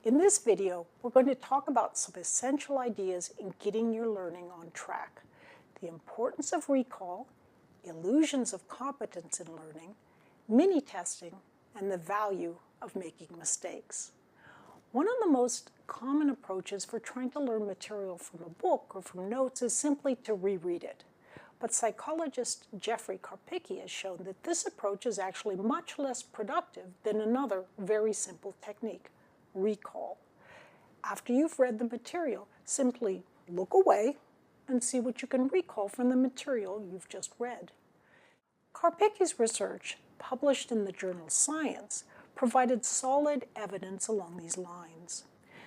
In this video, we're going to talk about some essential ideas in getting your learning on track. The importance of recall, illusions of competence in learning, mini-testing, and the value of making mistakes. One of the most common approaches for trying to learn material from a book or from notes is simply to reread it. But psychologist Jeffrey Karpicki has shown that this approach is actually much less productive than another very simple technique, recall. After you've read the material, simply look away and see what you can recall from the material you've just read. Karpicki's research, published in the journal Science, provided solid evidence along these lines.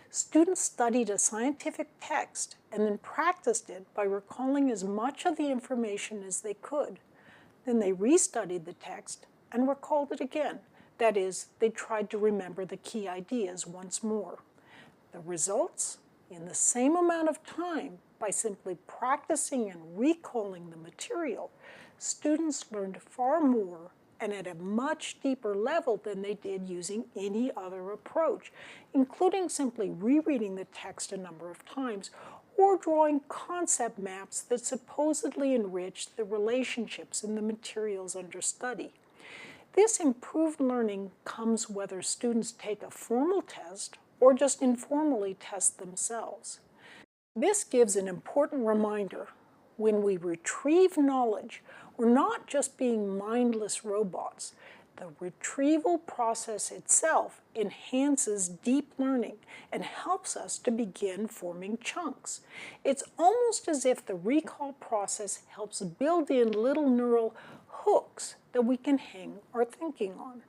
Students studied a scientific text and then practiced it by recalling as much of the information as they could. Then they restudied the text and recalled it again. That is, they tried to remember the key ideas once more. The results? In the same amount of time, by simply practicing and recalling the material, students learned far more and at a much deeper level than they did using any other approach, including simply rereading the text a number of times or drawing concept maps that supposedly enriched the relationships in the materials under study. This improved learning comes whether students take a formal test or just informally test themselves. This gives an important reminder. When we retrieve knowledge, we're not just being mindless robots. The retrieval process itself enhances deep learning and helps us to begin forming chunks. It's almost as if the recall process helps build in little neural hooks that we can hang our thinking on.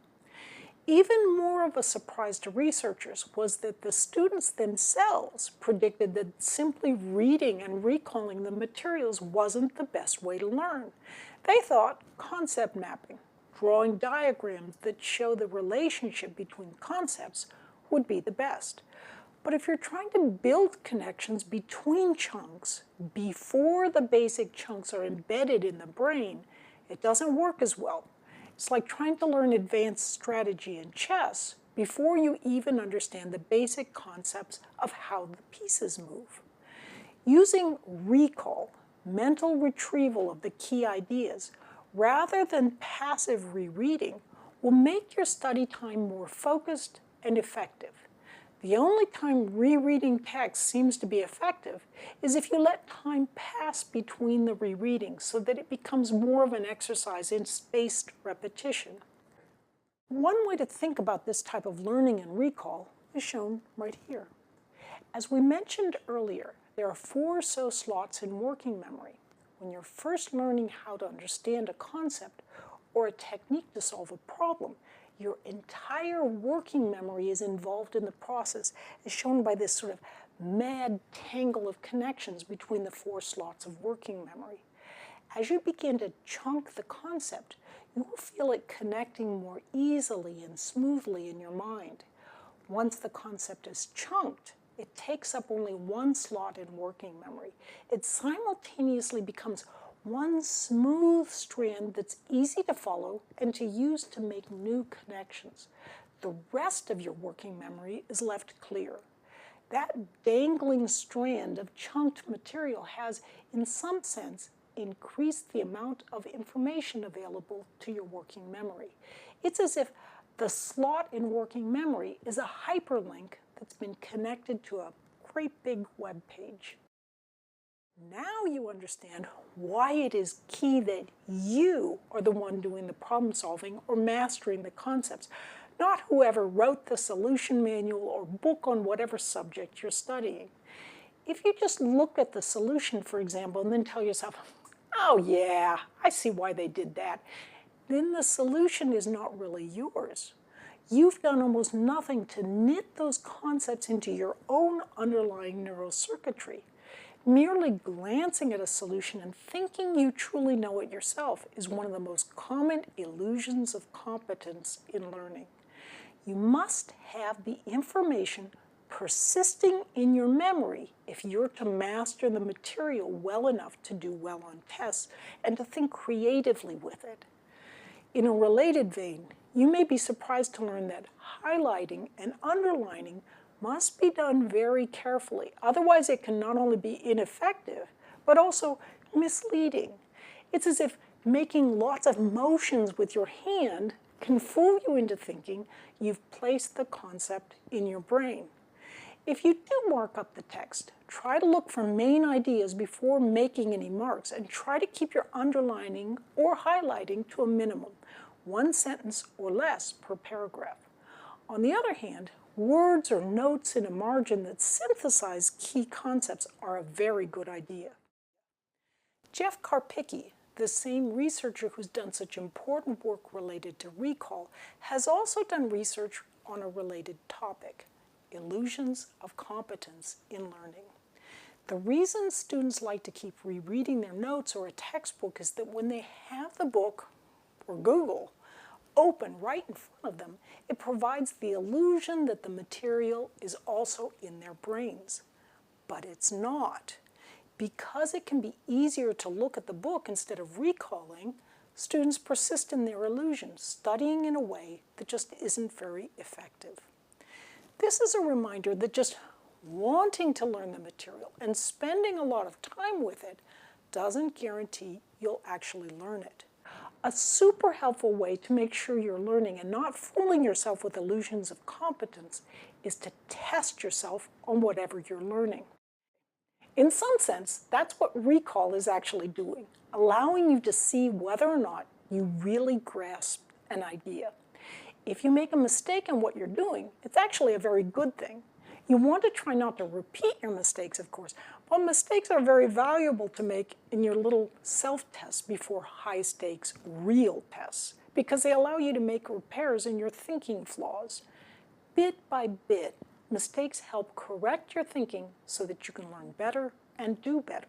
Even more of a surprise to researchers was that the students themselves predicted that simply reading and recalling the materials wasn't the best way to learn. They thought concept mapping, drawing diagrams that show the relationship between concepts, would be the best. But if you're trying to build connections between chunks before the basic chunks are embedded in the brain, it doesn't work as well. It's like trying to learn advanced strategy in chess before you even understand the basic concepts of how the pieces move. Using recall, mental retrieval of the key ideas, rather than passive rereading, will make your study time more focused and effective. The only time rereading text seems to be effective is if you let time pass between the rereadings so that it becomes more of an exercise in spaced repetition. One way to think about this type of learning and recall is shown right here. As we mentioned earlier, there are 4 or so slots in working memory. When you're first learning how to understand a concept or a technique to solve a problem, your entire working memory is involved in the process, as shown by this sort of mad tangle of connections between the 4 slots of working memory. As you begin to chunk the concept, you will feel it connecting more easily and smoothly in your mind. Once the concept is chunked, it takes up only 1 slot in working memory. It simultaneously becomes one smooth strand that's easy to follow and to use to make new connections. The rest of your working memory is left clear. That dangling strand of chunked material has, in some sense, increased the amount of information available to your working memory. It's as if the slot in working memory is a hyperlink that's been connected to a great big web page. Now you understand why it is key that you are the one doing the problem solving or mastering the concepts, not whoever wrote the solution manual or book on whatever subject you're studying. If you just look at the solution, for example, and then tell yourself, oh yeah, I see why they did that, then the solution is not really yours. You've done almost nothing to knit those concepts into your own underlying neural circuitry. Merely glancing at a solution and thinking you truly know it yourself is one of the most common illusions of competence in learning. You must have the information persisting in your memory if you're to master the material well enough to do well on tests and to think creatively with it. In a related vein, you may be surprised to learn that highlighting and underlining must be done very carefully. Otherwise, it can not only be ineffective, but also misleading. It's as if making lots of motions with your hand can fool you into thinking you've placed the concept in your brain. If you do mark up the text, try to look for main ideas before making any marks and try to keep your underlining or highlighting to a minimum, one sentence or less per paragraph. On the other hand, words or notes in a margin that synthesize key concepts are a very good idea. Jeff Karpicki, the same researcher who's done such important work related to recall, has also done research on a related topic: illusions of competence in learning. The reason students like to keep rereading their notes or a textbook is that when they have the book, or Google, open right in front of them, it provides the illusion that the material is also in their brains. But it's not. Because it can be easier to look at the book instead of recalling, students persist in their illusion, studying in a way that just isn't very effective. This is a reminder that just wanting to learn the material and spending a lot of time with it doesn't guarantee you'll actually learn it. A super helpful way to make sure you're learning and not fooling yourself with illusions of competence is to test yourself on whatever you're learning. In some sense, that's what recall is actually doing, allowing you to see whether or not you really grasp an idea. If you make a mistake in what you're doing, it's actually a very good thing. You want to try not to repeat your mistakes, of course, but mistakes are very valuable to make in your little self-tests before high-stakes real tests, because they allow you to make repairs in your thinking flaws. Bit by bit, mistakes help correct your thinking so that you can learn better and do better.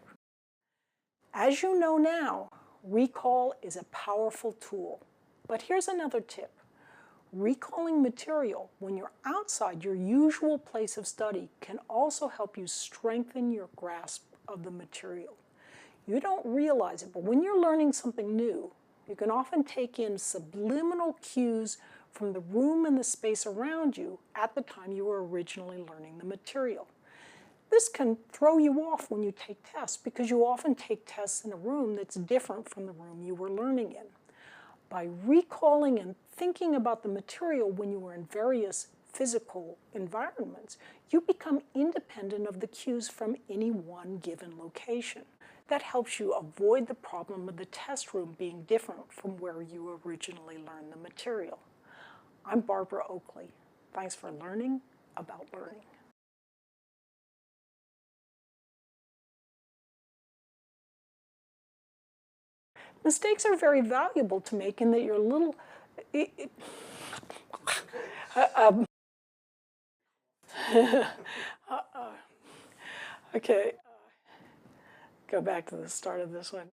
As you know now, recall is a powerful tool. But here's another tip. Recalling material when you're outside your usual place of study can also help you strengthen your grasp of the material. You don't realize it, but when you're learning something new, you can often take in subliminal cues from the room and the space around you at the time you were originally learning the material. This can throw you off when you take tests because you often take tests in a room that's different from the room you were learning in. By recalling and thinking about the material when you were in various physical environments, you become independent of the cues from any one given location. That helps you avoid the problem of the test room being different from where you originally learned the material. I'm Barbara Oakley. Thanks for learning about learning. Mistakes are very valuable to make in that you're a little... okay, go back to the start of this one.